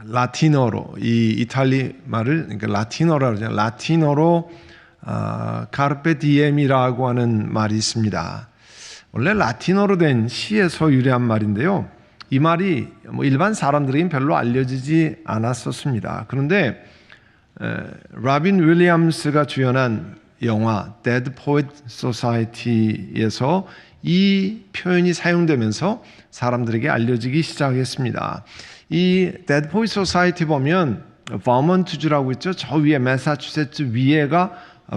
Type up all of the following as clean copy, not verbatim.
라틴어로 이 이탈리 말을 그러니까 라틴어라고 그러잖아요. 라틴어로 카르페 디엠이라고 하는 말이 있습니다. 원래 라틴어로 된 시에서 유래한 말인데요. 이 말이 일반 사람들에겐 별로 알려지지 않았었습니다. 그런데 라빈 윌리엄스가 주연한 영화 Dead Poet Society에서 이 표현이 사용되면서 사람들에게 알려지기 시작했습니다. 이 Dead Poet Society 보면 버먼트주라고 있죠. 저 위에 매사추세츠 위에가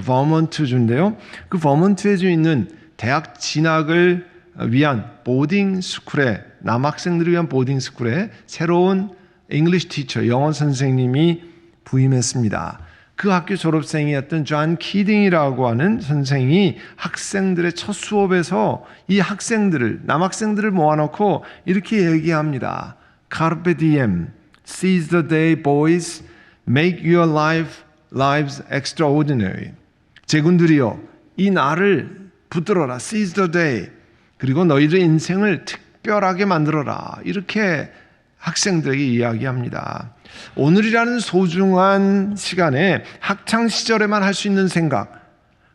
버먼트주인데요. 그 버먼트주에 있는 대학 진학을 위한 보딩 스쿨에 남학생들을 위한 보딩 스쿨에 새로운 잉글리시 티처 영어 선생님이 부임했습니다. 그 학교 졸업생이었던 존 키딩이라고 하는 선생이 학생들의 첫 수업에서 이 학생들을 남학생들을 모아놓고 이렇게 얘기합니다. Carpe diem, seize the day, boys, make your lives extraordinary. 제군들이여, 이 날을 붙들어라, seize the day. 그리고 너희들의 인생을 특별하게 만들어라. 이렇게 학생들에게 이야기합니다. 오늘이라는 소중한 시간에 학창 시절에만 할 수 있는 생각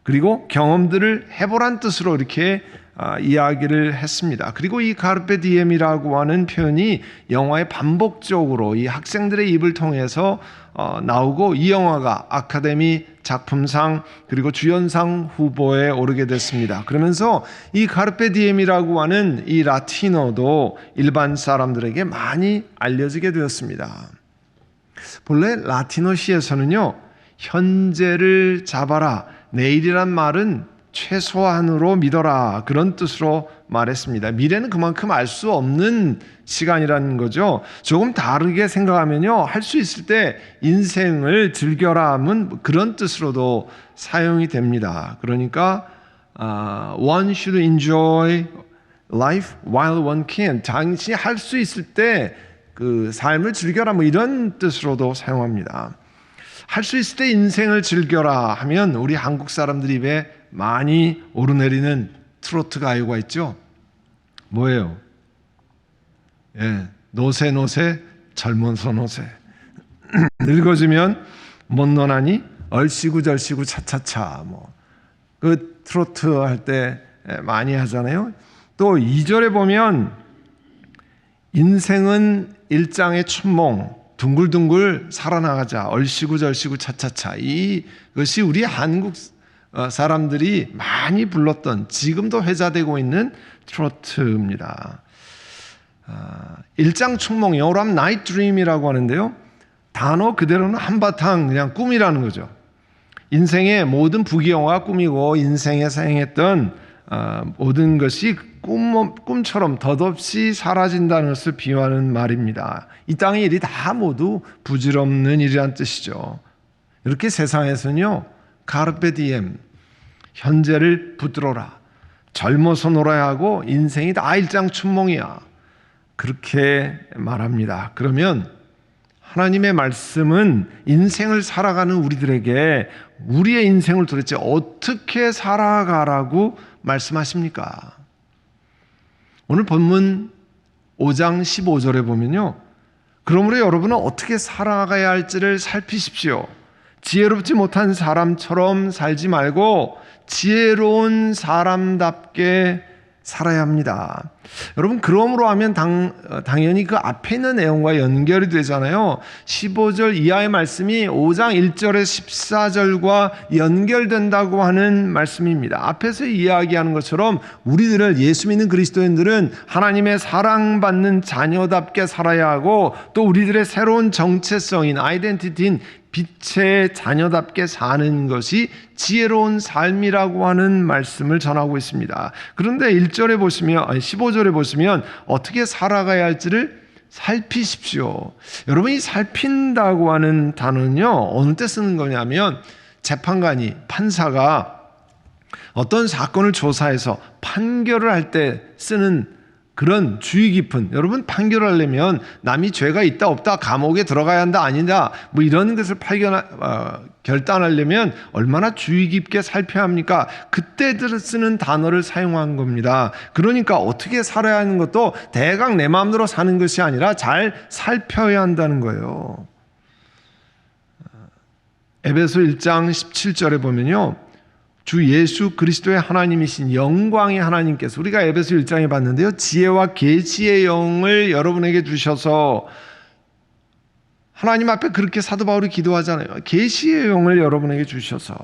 그리고 경험들을 해보란 뜻으로 이렇게 이야기를 했습니다. 그리고 이 카르페 디엠이라고 하는 표현이 영화에 반복적으로 이 학생들의 입을 통해서 나오고 이 영화가 아카데미 작품상 그리고 주연상 후보에 오르게 됐습니다. 그러면서 이 카르페 디엠이라고 하는 이 라틴어도 일반 사람들에게 많이 알려지게 되었습니다. 본래 라틴어 시에서는요, 현재를 잡아라, 내일이란 말은 최소한으로 믿어라, 그런 뜻으로 말했습니다. 미래는 그만큼 알 수 없는 시간이라는 거죠. 조금 다르게 생각하면요, 할 수 있을 때 인생을 즐겨라 하면 그런 뜻으로도 사용이 됩니다. 그러니까 one should enjoy life while one can. 당신이 할 수 있을 때 그 삶을 즐겨라, 뭐 이런 뜻으로도 사용합니다. 할 수 있을 때 인생을 즐겨라 하면 우리 한국 사람들 입에 많이 오르내리는 트로트 가요가 있죠. 뭐예요? 노세 노세 젊어서 노세. 늙어지면 못 노나니 얼씨구 절씨구 차차차. 그 트로트 할 때 많이 하잖아요. 또 2절에 보면 인생은 일장의 춘몽 둥글둥글 살아나가자 얼씨구 절씨구 차차차. 이것이 우리 한국 사람들이 많이 불렀던 지금도 회자되고 있는 트로트입니다. 일장춘몽, 영어로 하면 나이트 드림이라고 하는데요. 단어 그대로는 한바탕 그냥 꿈이라는 거죠. 인생의 모든 부귀영화가 꿈이고 인생에 사용했던 모든 것이 꿈처럼 덧없이 사라진다는 것을 비유하는 말입니다. 이 땅의 일이 다 모두 부질없는 일이란 뜻이죠. 이렇게 세상에서는요, 카르페 디엠, 현재를 붙들어라, 젊어서 놀아야 하고 인생이 다 일장춘몽이야, 그렇게 말합니다. 그러면 하나님의 말씀은 인생을 살아가는 우리들에게 우리의 인생을 도대체 어떻게 살아가라고 말씀하십니까? 오늘 본문 5장 15절에 보면요, 그러므로 여러분은 어떻게 살아가야 할지를 살피십시오. 지혜롭지 못한 사람처럼 살지 말고 지혜로운 사람답게 살아야 합니다. 여러분, 그러므로 하면 당연히 그 앞에 있는 내용과 연결이 되잖아요. 15절 이하의 말씀이 5장 1절에 14절과 연결된다고 하는 말씀입니다. 앞에서 이야기하는 것처럼 우리들을, 예수 믿는 그리스도인들은 하나님의 사랑받는 자녀답게 살아야 하고, 또 우리들의 새로운 정체성인 아이덴티티인 빛의 자녀답게 사는 것이 지혜로운 삶이라고 하는 말씀을 전하고 있습니다. 그런데 15절에 보시면 어떻게 살아가야 할지를 살피십시오. 여러분, 이 살핀다고 하는 단어는요, 어느 때 쓰는 거냐면 재판관이, 판사가 어떤 사건을 조사해서 판결을 할 때 쓰는 그런 주의 깊은, 여러분 판결하려면 남이 죄가 있다 없다, 감옥에 들어가야 한다 아니다, 뭐 이런 것을 결단하려면 얼마나 주의 깊게 살펴야 합니까? 그때 쓰는 단어를 사용한 겁니다. 그러니까 어떻게 살아야 하는 것도 대강 내 마음대로 사는 것이 아니라 잘 살펴야 한다는 거예요. 에베소 1장 17절에 보면요, 주 예수 그리스도의 하나님이신 영광의 하나님께서, 우리가 에베소 1장에 봤는데요, 지혜와 계시의 영을 여러분에게 주셔서, 하나님 앞에 그렇게 사도 바울이 기도하잖아요. 계시의 영을 여러분에게 주셔서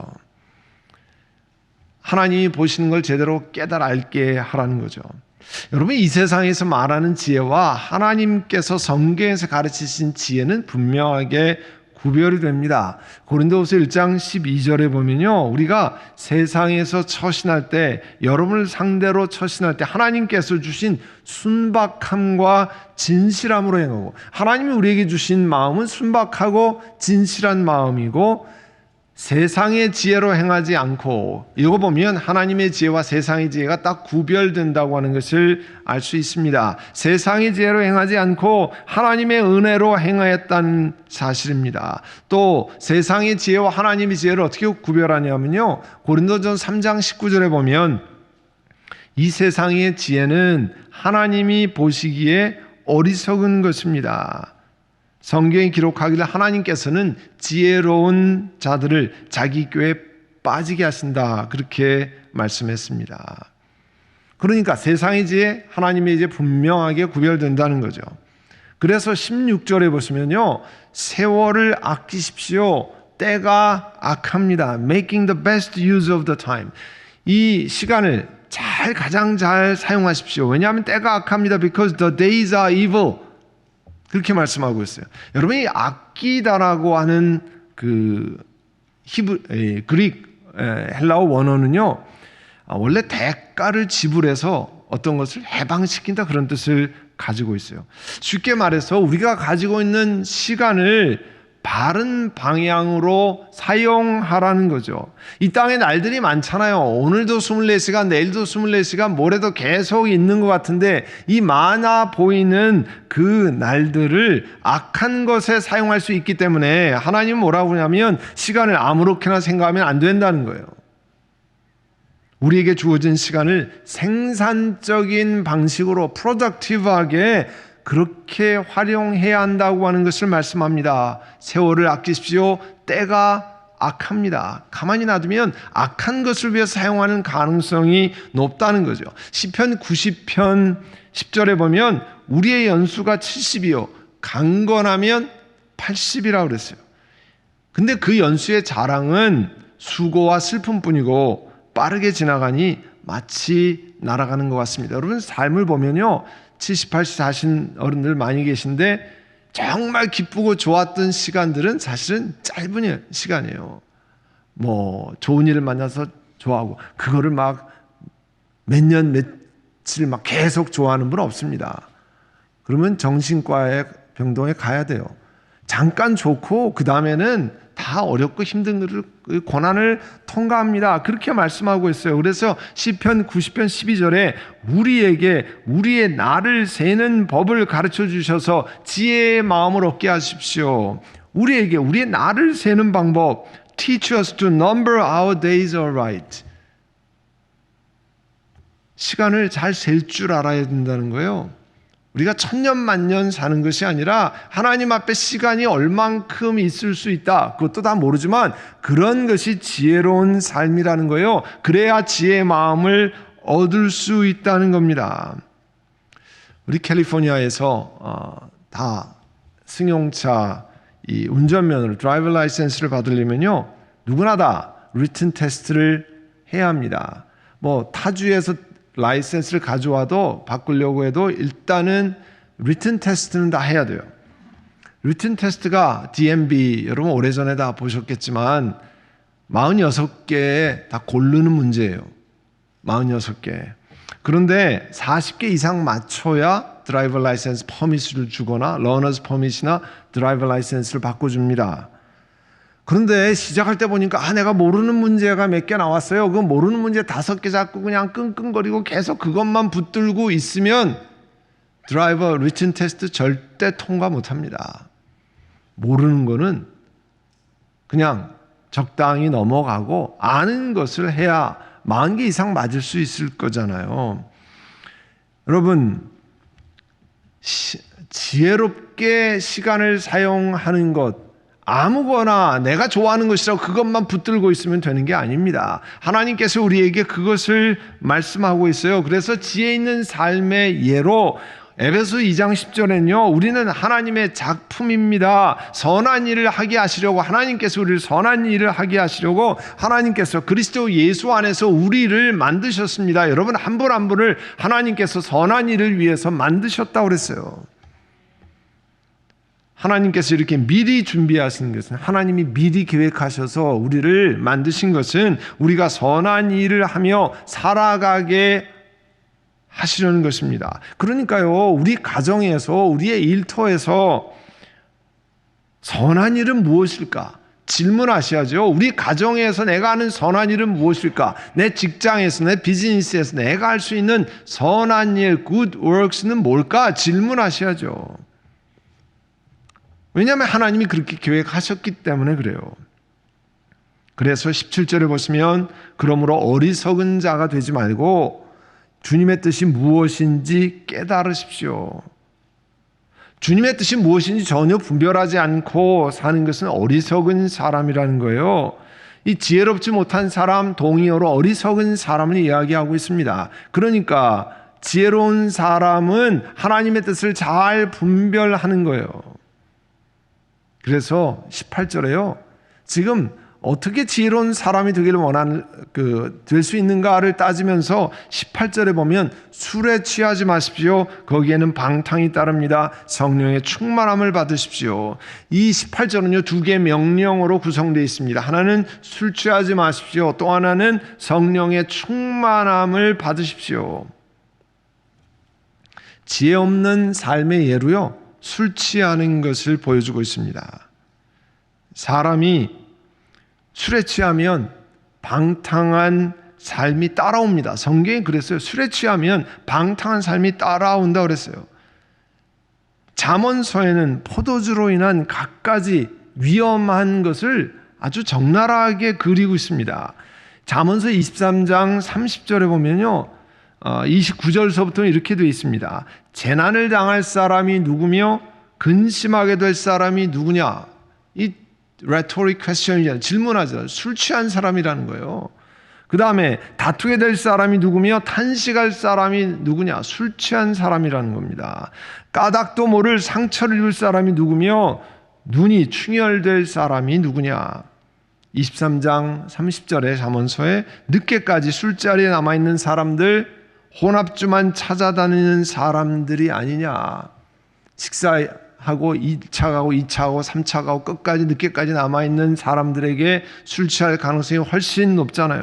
하나님이 보시는 걸 제대로 깨달아 알게 하라는 거죠. 여러분, 이 세상에서 말하는 지혜와 하나님께서 성경에서 가르치신 지혜는 분명하게 구별이 됩니다. 고린도후서 1장 12절에 보면요, 우리가 세상에서 처신할 때, 여러분을 상대로 처신할 때 하나님께서 주신 순박함과 진실함으로 행하고, 하나님이 우리에게 주신 마음은 순박하고 진실한 마음이고, 세상의 지혜로 행하지 않고, 이거 보면 하나님의 지혜와 세상의 지혜가 딱 구별된다고 하는 것을 알 수 있습니다. 세상의 지혜로 행하지 않고 하나님의 은혜로 행하였다는 사실입니다. 또 세상의 지혜와 하나님의 지혜를 어떻게 구별하냐면요, 고린도전서 3장 19절에 보면 이 세상의 지혜는 하나님이 보시기에 어리석은 것입니다. 성경이 기록하기를 하나님께서는 지혜로운 자들을 자기 꾀에 빠지게 하신다, 그렇게 말씀했습니다. 그러니까 세상의 지혜, 하나님의 지혜 분명하게 구별된다는 거죠. 그래서 16절에 보시면요, 세월을 아끼십시오. 때가 악합니다. Making the best use of the time. 이 시간을 가장 잘 사용하십시오. 왜냐하면 때가 악합니다. Because the days are evil. 그렇게 말씀하고 있어요. 여러분이 아끼다라고 하는 그 그릭 헬라어 원어는요, 원래 대가를 지불해서 어떤 것을 해방시킨다, 그런 뜻을 가지고 있어요. 쉽게 말해서 우리가 가지고 있는 시간을 바른 방향으로 사용하라는 거죠. 이 땅에 날들이 많잖아요. 오늘도 24시간, 내일도 24시간, 모레도 계속 있는 것 같은데, 이 많아 보이는 그 날들을 악한 것에 사용할 수 있기 때문에 하나님은 뭐라고 하냐면 시간을 아무렇게나 생각하면 안 된다는 거예요. 우리에게 주어진 시간을 생산적인 방식으로 프로덕티브하게 그렇게 활용해야 한다고 하는 것을 말씀합니다. 세월을 아끼십시오. 때가 악합니다. 가만히 놔두면 악한 것을 위해서 사용하는 가능성이 높다는 거죠. 시편 90편 10절에 보면 우리의 연수가 70이요 강건하면 80이라고 그랬어요. 근데 그 연수의 자랑은 수고와 슬픔뿐이고 빠르게 지나가니 마치 날아가는 것 같습니다. 여러분, 삶을 보면요, 70, 80 사신 어른들 많이 계신데 정말 기쁘고 좋았던 시간들은 사실은 짧은 시간이에요. 뭐 좋은 일을 만나서 좋아하고 그거를 막 몇 년 며칠 막 계속 좋아하는 분은 없습니다. 그러면 정신과에 병동에 가야 돼요. 잠깐 좋고 그 다음에는 다 어렵고 힘든 고난을 통과합니다. 그렇게 말씀하고 있어요. 그래서 시편 90편 12절에 우리에게 우리의 날을 세는 법을 가르쳐 주셔서 지혜의 마음을 얻게 하십시오. 우리에게 우리의 날을 세는 방법, teach us to number our days aright. 시간을 잘 셀 줄 알아야 된다는 거예요. 우리가 천년만년 사는 것이 아니라 하나님 앞에 시간이 얼만큼 있을 수 있다, 그것도 다 모르지만 그런 것이 지혜로운 삶이라는 거예요. 그래야 지혜의 마음을 얻을 수 있다는 겁니다. 우리 캘리포니아에서 다 승용차 이 운전면허를, 드라이버 라이센스를 받으려면요, 누구나 다 리튼 테스트를 해야 합니다. 뭐 타주에서 라이센스를 가져와도 바꾸려고 해도 일단은 리튼 테스트는 다 해야 돼요. 리튼 테스트가 DMV, 여러분 오래전에 다 보셨겠지만 46개 다 고르는 문제예요. 46개. 그런데 40개 이상 맞춰야 드라이버 라이센스 퍼밋을 주거나 러너스 퍼밋이나 드라이버 라이센스를 바꿔줍니다. 그런데 시작할 때 보니까 내가 모르는 문제가 몇 개 나왔어요. 그 모르는 문제 5개 잡고 그냥 끙끙거리고 계속 그것만 붙들고 있으면 드라이버 리튼 테스트 절대 통과 못합니다. 모르는 거는 그냥 적당히 넘어가고 아는 것을 해야 10,000개 이상 맞을 수 있을 거잖아요. 여러분, 지혜롭게 시간을 사용하는 것, 아무거나 내가 좋아하는 것이라고 그것만 붙들고 있으면 되는 게 아닙니다. 하나님께서 우리에게 그것을 말씀하고 있어요. 그래서 지혜 있는 삶의 예로 에베소 2장 10절에는요, 우리는 하나님의 작품입니다. 선한 일을 하게 하시려고, 하나님께서 우리를 선한 일을 하게 하시려고 하나님께서 그리스도 예수 안에서 우리를 만드셨습니다. 여러분, 한 분 한 분을 하나님께서 선한 일을 위해서 만드셨다고 그랬어요. 하나님께서 이렇게 미리 준비하신 것은, 하나님이 미리 계획하셔서 우리를 만드신 것은 우리가 선한 일을 하며 살아가게 하시려는 것입니다. 그러니까요, 우리 가정에서, 우리의 일터에서 선한 일은 무엇일까? 질문하셔야죠. 우리 가정에서 내가 하는 선한 일은 무엇일까? 내 직장에서, 내 비즈니스에서 내가 할 수 있는 선한 일, good works는 뭘까? 질문하셔야죠. 왜냐하면 하나님이 그렇게 계획하셨기 때문에 그래요. 그래서 17절에 보시면, 그러므로 어리석은 자가 되지 말고 주님의 뜻이 무엇인지 깨달으십시오. 주님의 뜻이 무엇인지 전혀 분별하지 않고 사는 것은 어리석은 사람이라는 거예요. 이 지혜롭지 못한 사람, 동의어로 어리석은 사람을 이야기하고 있습니다. 그러니까 지혜로운 사람은 하나님의 뜻을 잘 분별하는 거예요. 그래서 18절에요. 지금 어떻게 지혜로운 사람이 되기를 될 수 있는가를 따지면서 18절에 보면, 술에 취하지 마십시오. 거기에는 방탕이 따릅니다. 성령의 충만함을 받으십시오. 이 18절은요, 2개의 명령으로 구성되어 있습니다. 하나는 술 취하지 마십시오. 또 하나는 성령의 충만함을 받으십시오. 지혜 없는 삶의 예로요, 술 취하는 것을 보여주고 있습니다. 사람이 술에 취하면 방탕한 삶이 따라옵니다. 성경이 그랬어요. 술에 취하면 방탕한 삶이 따라온다 그랬어요. 잠언서에는 포도주로 인한 갖가지 위험한 것을 아주 적나라하게 그리고 있습니다. 잠언서 23장 30절에 보면요, 29절서부터 이렇게 되어 있습니다. 재난을 당할 사람이 누구며 근심하게 될 사람이 누구냐? 이 rhetoric question이잖아요. 질문하잖아요. 술 취한 사람이라는 거예요. 그 다음에 다투게 될 사람이 누구며 탄식할 사람이 누구냐? 술 취한 사람이라는 겁니다. 까닭도 모를 상처를 입을 사람이 누구며 눈이 충혈될 사람이 누구냐? 23장 30절의 잠언서에 늦게까지 술자리에 남아있는 사람들, 혼합주만 찾아다니는 사람들이 아니냐? 식사하고 1차 가고 2차 가고 3차 가고 끝까지 늦게까지 남아있는 사람들에게 술 취할 가능성이 훨씬 높잖아요.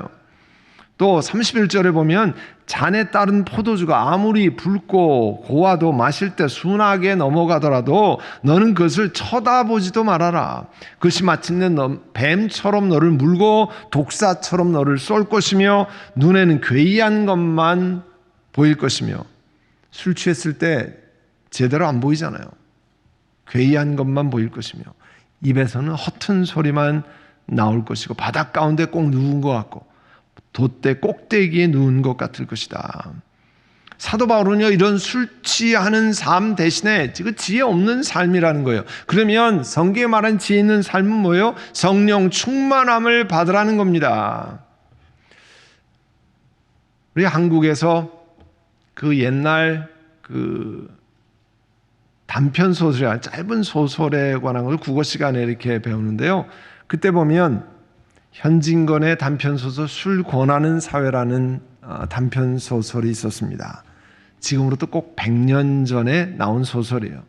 또 31절에 보면, 잔에 따른 포도주가 아무리 붉고 고와도 마실 때 순하게 넘어가더라도 너는 그것을 쳐다보지도 말아라. 그것이 마침내 뱀처럼 너를 물고 독사처럼 너를 쏠 것이며 눈에는 괴이한 것만 보일 것이며. 술 취했을 때 제대로 안 보이잖아요. 괴이한 것만 보일 것이며 입에서는 허튼 소리만 나올 것이고 바닥 가운데 꼭 누운 것 같고 돛대 꼭대기에 누운 것 같을 것이다. 사도 바울은요, 이런 술 취하는 삶 대신에 지금 지혜 없는 삶이라는 거예요. 그러면 성경에 말한 지혜 있는 삶은 뭐예요? 성령 충만함을 받으라는 겁니다. 우리 한국에서 그 옛날 그 단편 소설이나 짧은 소설에 관한 걸 국어 시간에 이렇게 배우는데요. 그때 보면 현진건의 단편 소설 술 권하는 사회라는 단편 소설이 있었습니다. 지금으로부터 꼭 100년 전에 나온 소설이에요.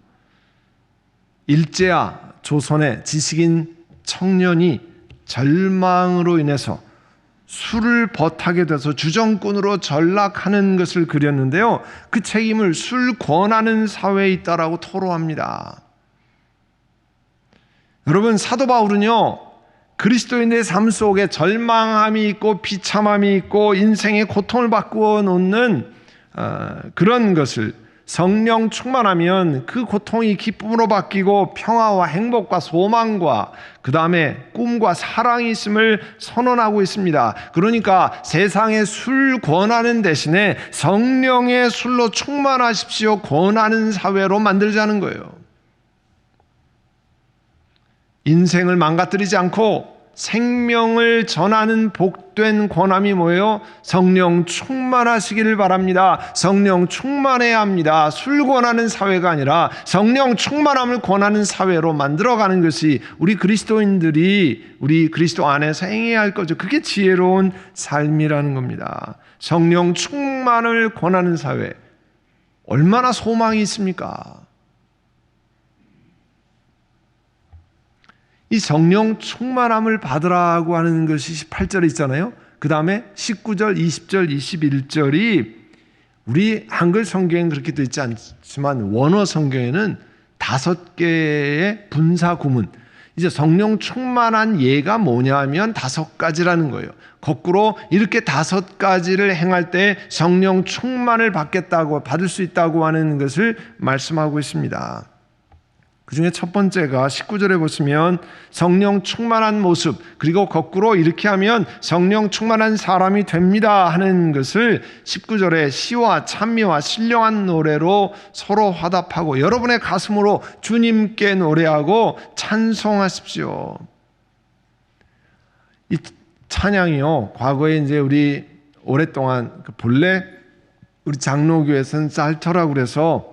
일제야 조선의 지식인 청년이 절망으로 인해서 술을 벗하게 돼서 주정꾼으로 전락하는 것을 그렸는데요. 그 책임을 술 권하는 사회에 있다라고 토로합니다. 여러분, 사도 바울은요, 그리스도인의 삶 속에 절망함이 있고 비참함이 있고 인생의 고통을 바꾸어 놓는 그런 것을 성령 충만하면 그 고통이 기쁨으로 바뀌고 평화와 행복과 소망과 그 다음에 꿈과 사랑이 있음을 선언하고 있습니다. 그러니까 세상에 술 권하는 대신에 성령의 술로 충만하십시오 권하는 사회로 만들자는 거예요. 인생을 망가뜨리지 않고 생명을 전하는 복된 권함이 뭐예요? 성령 충만하시기를 바랍니다. 성령 충만해야 합니다. 술 권하는 사회가 아니라 성령 충만함을 권하는 사회로 만들어가는 것이 우리 그리스도인들이 우리 그리스도 안에서 행해야 할 거죠. 그게 지혜로운 삶이라는 겁니다. 성령 충만을 권하는 사회, 얼마나 소망이 있습니까? 이 성령 충만함을 받으라고 하는 것이 18절에 있잖아요. 그 다음에 19절, 20절, 21절이 우리 한글 성경에는 그렇게 되어 있지 않지만 원어 성경에는 5개의 분사 구문. 이제 성령 충만한 예가 뭐냐 하면 5가지라는 거예요. 거꾸로 이렇게 5가지를 행할 때 성령 충만을 받을 수 있다고 하는 것을 말씀하고 있습니다. 그 중에 첫 번째가 19절에 보시면 성령 충만한 모습, 그리고 거꾸로 이렇게 하면 성령 충만한 사람이 됩니다 하는 것을 19절에 시와 찬미와 신령한 노래로 서로 화답하고 여러분의 가슴으로 주님께 노래하고 찬송하십시오. 이 찬양이요, 과거에 이제 우리 오랫동안 본래 우리 장로교에서는 쌀터라고 그래서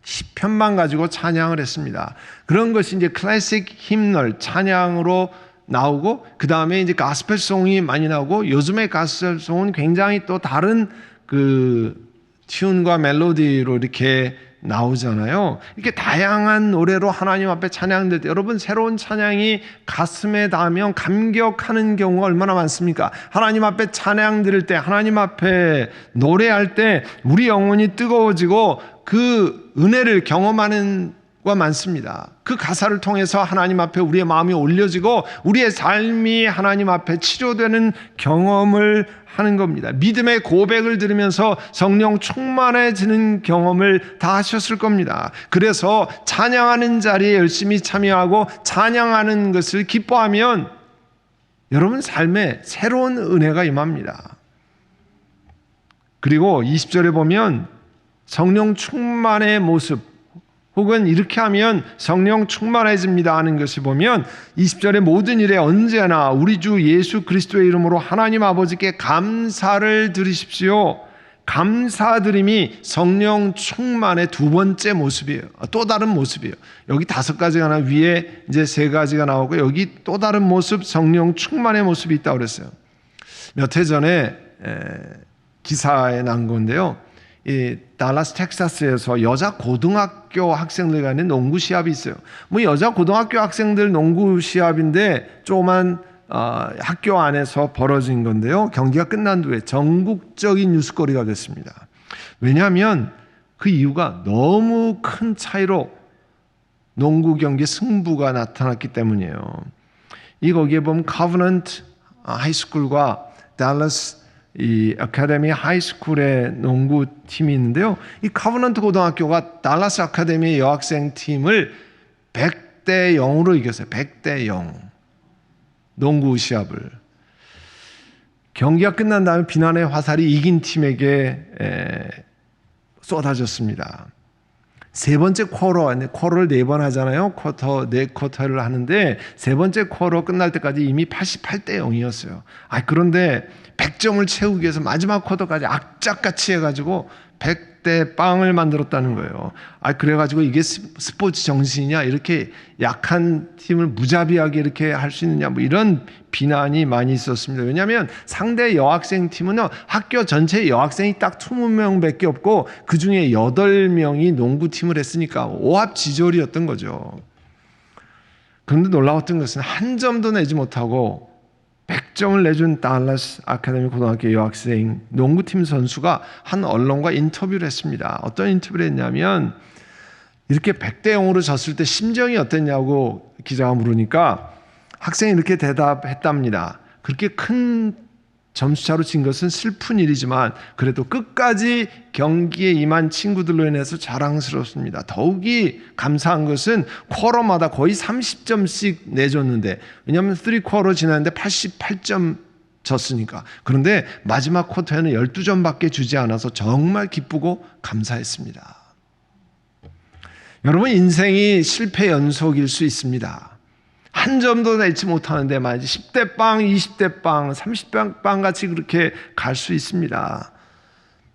시편만 가지고 찬양을 했습니다. 그런 것이 이제 클래식 힘널 찬양으로 나오고 그 다음에 이제 가스펠송이 많이 나오고 요즘의 가스펠송은 굉장히 또 다른 그 튠과 멜로디로 이렇게 나오잖아요. 이렇게 다양한 노래로 하나님 앞에 찬양될 때 여러분 새로운 찬양이 가슴에 닿으면 감격하는 경우가 얼마나 많습니까? 하나님 앞에 찬양 드릴 때 하나님 앞에 노래할 때 우리 영혼이 뜨거워지고 그 은혜를 경험하는 가 많습니다. 그 가사를 통해서 하나님 앞에 우리의 마음이 올려지고 우리의 삶이 하나님 앞에 치료되는 경험을 하는 겁니다. 믿음의 고백을 들으면서 성령 충만해지는 경험을 다 하셨을 겁니다. 그래서 찬양하는 자리에 열심히 참여하고 찬양하는 것을 기뻐하면 여러분 삶에 새로운 은혜가 임합니다. 그리고 20절에 보면 성령 충만의 모습 혹은 이렇게 하면 성령 충만해집니다 하는 것을 보면 20절에 모든 일에 언제나 우리 주 예수 그리스도의 이름으로 하나님 아버지께 감사를 드리십시오. 감사드림이 성령 충만의 두 번째 모습이에요. 또 다른 모습이에요. 여기 5가지가 하나 위에 이제 3가지가 나오고 여기 또 다른 모습 성령 충만의 모습이 있다고 그랬어요. 몇 해 전에 기사에 난 건데요. 이 달라스 텍사스에서 여자 고등학교 학생들 간의 농구 시합이 있어요. 뭐 여자 고등학교 학생들 농구 시합인데 조그만 학교 안에서 벌어진 건데요. 경기가 끝난 후에 전국적인 뉴스거리가 됐습니다. 왜냐하면 그 이유가 너무 큰 차이로 농구 경기 승부가 나타났기 때문이에요. 거기에 보면 커버넌트 하이스쿨과 달라스 이 아카데미 하이스쿨의 농구팀이 있는데요. 이 커버넌트 고등학교가 달라스 아카데미 여학생 팀을 100대 0으로 이겼어요. 100대 0 농구 시합을. 경기가 끝난 다음에 비난의 화살이 이긴 팀에게 쏟아졌습니다. 3번째 쿼터를 4번 하잖아요. 4쿼터를 하는데 3번째 쿼터 끝날 때까지 이미 88대 0이었어요. 그런데 100점을 채우기 위해서 마지막 쿼터까지 악착같이 해가지고 100대 빵을 만들었다는 거예요. 그래가지고 이게 스포츠 정신이냐, 이렇게 약한 팀을 무자비하게 이렇게 할 수 있느냐, 뭐 이런 비난이 많이 있었습니다. 왜냐하면 상대 여학생 팀은요, 학교 전체 여학생이 딱 20명밖에 없고 그 중에 8명이 농구팀을 했으니까 오합지졸이었던 거죠. 그런데 놀라웠던 것은 한 점도 내지 못하고 100점을 내준 달라스 아카데미 고등학교 여학생 농구팀 선수가 한 언론과 인터뷰를 했습니다. 어떤 인터뷰를 했냐면 이렇게 100대 0으로 졌을 때 심정이 어땠냐고 기자가 물으니까 학생이 이렇게 대답했답니다. 그렇게 큰 점수차로 진 것은 슬픈 일이지만 그래도 끝까지 경기에 임한 친구들로 인해서 자랑스럽습니다. 더욱이 감사한 것은 쿼터마다 거의 30점씩 내줬는데, 왜냐하면 3쿼터 지났는데 88점 졌으니까. 그런데 마지막 쿼터에는 12점밖에 주지 않아서 정말 기쁘고 감사했습니다. 여러분, 인생이 실패 연속일 수 있습니다. 한 점도 내지 못하는데 말이지 10대 빵, 20대 빵, 30대 빵 같이 그렇게 갈 수 있습니다.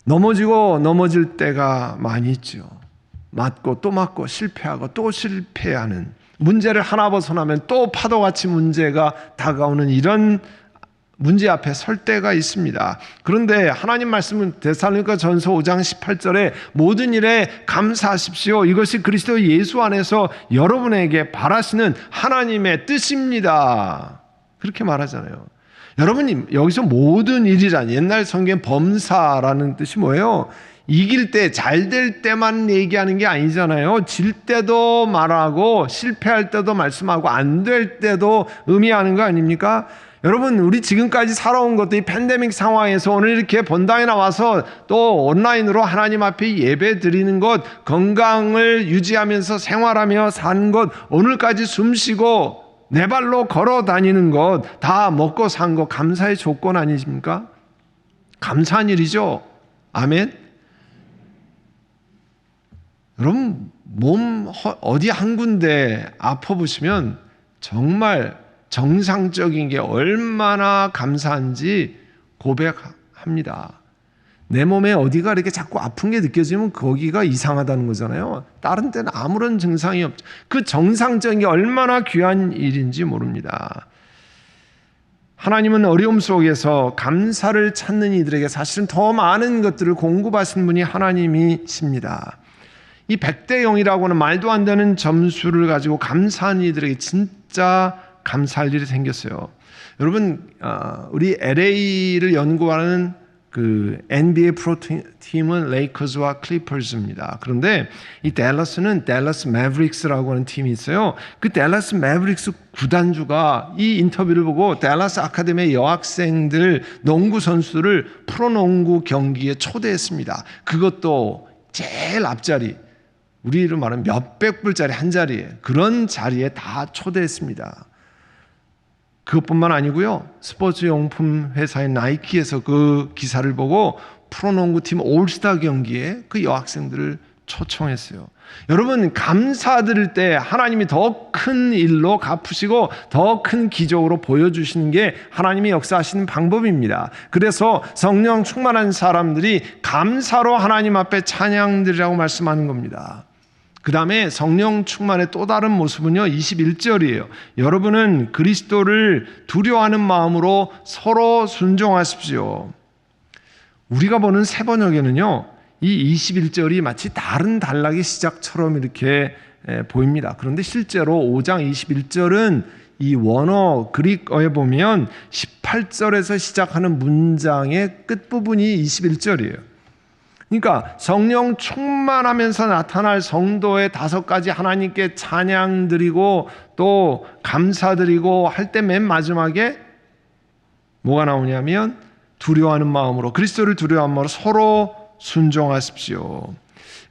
넘어지고 넘어질 때가 많이 있죠. 맞고 또 맞고 실패하고 또 실패하는, 문제를 하나 벗어나면 또 파도같이 문제가 다가오는 이런 문제 앞에 설 때가 있습니다. 그런데 하나님 말씀은 데살로니가전서 5장 18절에 모든 일에 감사하십시오. 이것이 그리스도 예수 안에서 여러분에게 바라시는 하나님의 뜻입니다. 그렇게 말하잖아요. 여러분, 여기서 모든 일이란, 옛날 성경 범사라는 뜻이 뭐예요? 이길 때, 잘 될 때만 얘기하는 게 아니잖아요. 질 때도 말하고 실패할 때도 말씀하고 안 될 때도 의미하는 거 아닙니까? 여러분, 우리 지금까지 살아온 것도 이 팬데믹 상황에서 오늘 이렇게 본당에 나와서 또 온라인으로 하나님 앞에 예배 드리는 것, 건강을 유지하면서 생활하며 사는 것, 오늘까지 숨 쉬고 내 발로 걸어 다니는 것, 다 먹고 산 것, 감사의 조건 아니십니까? 감사한 일이죠. 아멘. 여러분, 몸 어디 한 군데 아파 보시면 정말 정상적인 게 얼마나 감사한지 고백합니다. 내 몸에 어디가 이렇게 자꾸 아픈 게 느껴지면 거기가 이상하다는 거잖아요. 다른 데는 아무런 증상이 없죠. 그 정상적인 게 얼마나 귀한 일인지 모릅니다. 하나님은 어려움 속에서 감사를 찾는 이들에게 사실은 더 많은 것들을 공급하신 분이 하나님이십니다. 이 100대 0이라고 하는 말도 안 되는 점수를 가지고 감사한 이들에게 진짜 감사할 일이 생겼어요. 여러분, 우리 LA를 연구하는 그 NBA 프로팀은 레이커스와 클리퍼스입니다. 그런데 이 댈러스는 댈러스 매브릭스라고 하는 팀이 있어요. 그 댈러스 매브릭스 구단주가 이 인터뷰를 보고 댈러스 아카데미의 여학생들 농구 선수를 프로농구 경기에 초대했습니다. 그것도 제일 앞자리, 우리로 말하면 몇백 불짜리 한 자리에, 그런 자리에 다 초대했습니다. 그것뿐만 아니고요, 스포츠 용품 회사인 나이키에서 그 기사를 보고 프로농구팀 올스타 경기에 그 여학생들을 초청했어요. 여러분, 감사드릴 때 하나님이 더 큰 일로 갚으시고 더 큰 기적으로 보여주시는 게 하나님이 역사하시는 방법입니다. 그래서 성령 충만한 사람들이 감사로 하나님 앞에 찬양드리라고 말씀하는 겁니다. 그 다음에 성령 충만의 또 다른 모습은요, 21절이에요. 여러분은 그리스도를 두려워하는 마음으로 서로 순종하십시오. 우리가 보는 새 번역에는요, 이 21절이 마치 다른 단락의 시작처럼 이렇게 보입니다. 그런데 실제로 5장 21절은 이 원어 그리어에 보면 18절에서 시작하는 문장의 끝부분이 21절이에요. 그러니까 성령 충만하면서 나타날 성도의 5가지 하나님께 찬양 드리고 또 감사드리고 할 때 맨 마지막에 뭐가 나오냐면 두려워하는 마음으로, 그리스도를 두려워하는 마음으로 서로 순종하십시오.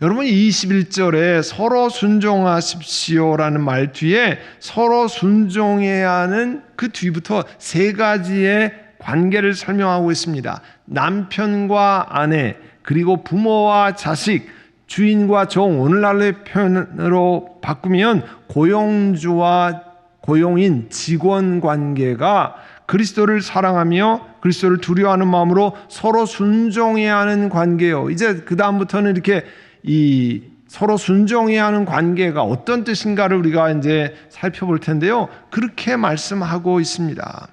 여러분, 21절에 서로 순종하십시오라는 말 뒤에 서로 순종해야 하는 그 뒤부터 3가지의 관계를 설명하고 있습니다. 남편과 아내, 그리고 부모와 자식, 주인과 종, 오늘날의 표현으로 바꾸면 고용주와 고용인, 직원 관계가 그리스도를 사랑하며 그리스도를 두려워하는 마음으로 서로 순종해야 하는 관계예요. 이제 그 다음부터는 이렇게 이 서로 순종해야 하는 관계가 어떤 뜻인가를 우리가 이제 살펴볼 텐데요. 그렇게 말씀하고 있습니다.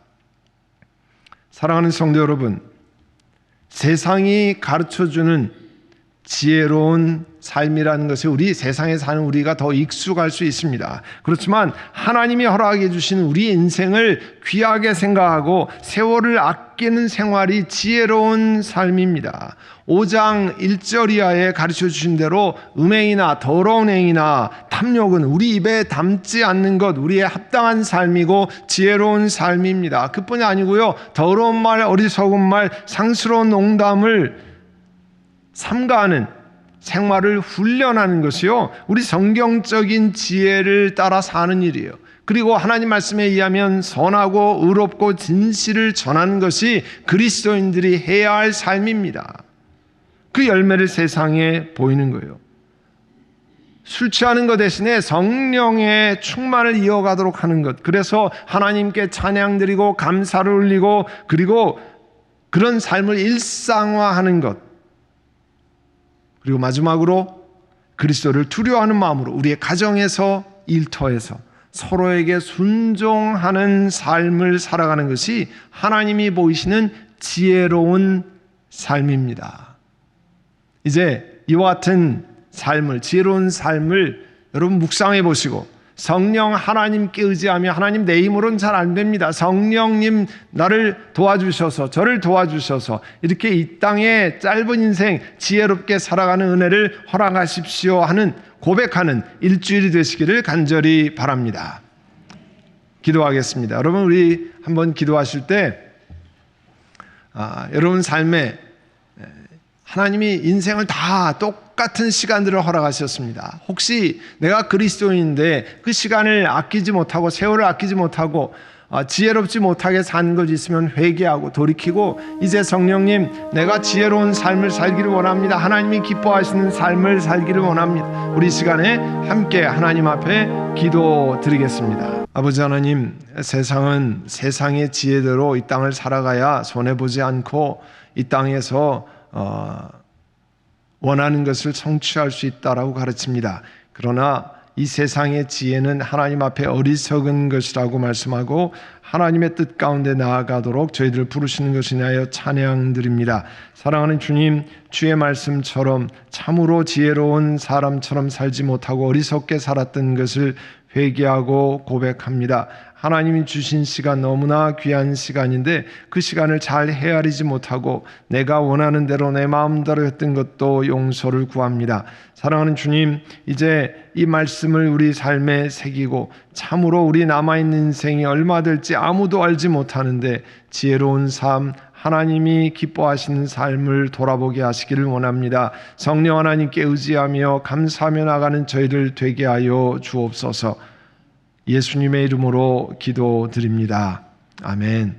사랑하는 성도 여러분, 세상이 가르쳐주는 지혜로운 삶이라는 것이 우리 세상에 사는 우리가 더 익숙할 수 있습니다. 그렇지만 하나님이 허락해 주신 우리 인생을 귀하게 생각하고 세월을 아끼는 생활이 지혜로운 삶입니다. 5장 1절 이하에 가르쳐 주신 대로 음행이나 더러운 행위나 탐욕은 우리 입에 담지 않는 것, 우리의 합당한 삶이고 지혜로운 삶입니다. 그뿐이 아니고요, 더러운 말, 어리석은 말, 상스러운 농담을 삼가하는 생활을 훈련하는 것이요, 우리 성경적인 지혜를 따라 사는 일이에요. 그리고 하나님 말씀에 의하면 선하고 의롭고 진실을 전하는 것이 그리스도인들이 해야 할 삶입니다. 그 열매를 세상에 보이는 거예요. 술 취하는 것 대신에 성령의 충만을 이어가도록 하는 것, 그래서 하나님께 찬양 드리고 감사를 올리고 그리고 그런 삶을 일상화하는 것, 그리고 마지막으로 그리스도를 두려워하는 마음으로 우리의 가정에서 일터에서 서로에게 순종하는 삶을 살아가는 것이 하나님이 보이시는 지혜로운 삶입니다. 이제 이와 같은 삶을, 지혜로운 삶을 여러분 묵상해 보시고, 성령 하나님께 의지하며 하나님 내 힘으로는 잘 안 됩니다. 성령님 나를 도와주셔서, 저를 도와주셔서 이렇게 이 땅의 짧은 인생 지혜롭게 살아가는 은혜를 허락하십시오 하는 고백하는 일주일이 되시기를 간절히 바랍니다. 기도하겠습니다. 여러분, 우리 한번 기도하실 때 여러분 삶에 하나님이 인생을 다 똑같은 시간들을 허락하셨습니다. 혹시 내가 그리스도인인데 그 시간을 아끼지 못하고 세월을 아끼지 못하고 지혜롭지 못하게 산 것이 있으면 회개하고 돌이키고, 이제 성령님 내가 지혜로운 삶을 살기를 원합니다. 하나님이 기뻐하시는 삶을 살기를 원합니다. 우리 시간에 함께 하나님 앞에 기도드리겠습니다. 아버지 하나님, 세상은 세상의 지혜대로 이 땅을 살아가야 손해보지 않고 이 땅에서 원하는 것을 성취할 수 있다라고 가르칩니다. 그러나 이 세상의 지혜는 하나님 앞에 어리석은 것이라고 말씀하고 하나님의 뜻 가운데 나아가도록 저희들을 부르시는 것이니 하여 찬양드립니다. 사랑하는 주님, 주의 말씀처럼 참으로 지혜로운 사람처럼 살지 못하고 어리석게 살았던 것을 회개하고 고백합니다. 하나님이 주신 시간 너무나 귀한 시간인데 그 시간을 잘 헤아리지 못하고 내가 원하는 대로 내 마음대로 했던 것도 용서를 구합니다. 사랑하는 주님, 이제 이 말씀을 우리 삶에 새기고 참으로 우리 남아있는 인생이 얼마 될지 아무도 알지 못하는데 지혜로운 삶, 하나님이 기뻐하시는 삶을 돌아보게 하시기를 원합니다. 성령 하나님께 의지하며 감사하며 나가는 저희들 되게 하여 주옵소서. 예수님의 이름으로 기도드립니다. 아멘.